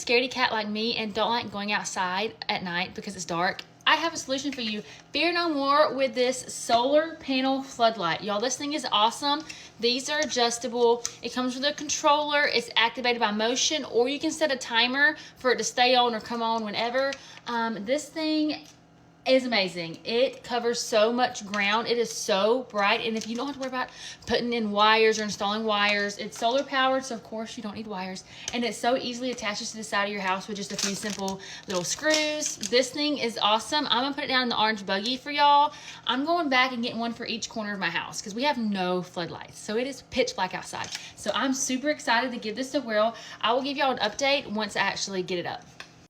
scaredy cat like me and don't like going outside at night because it's dark, I have a solution for you. Fear no more with this solar panel floodlight. Y'all, this thing is awesome. These are adjustable. It comes with a controller. It's activated by motion, or you can set a timer for it to stay on or come on whenever. This thing is amazing. It covers so much ground. It is so bright, and if you don't have to worry about putting in wires or installing wires, it's solar powered, so of course you don't need wires, and it so easily attaches to the side of your house with just a few simple little screws. This thing is awesome. I'm gonna put it down in the orange buggy for y'all. I'm going back and getting one for each corner of my house because we have no floodlights, so it is pitch black outside. So I'm super excited to give this a whirl. I will give y'all an update once I actually get it up.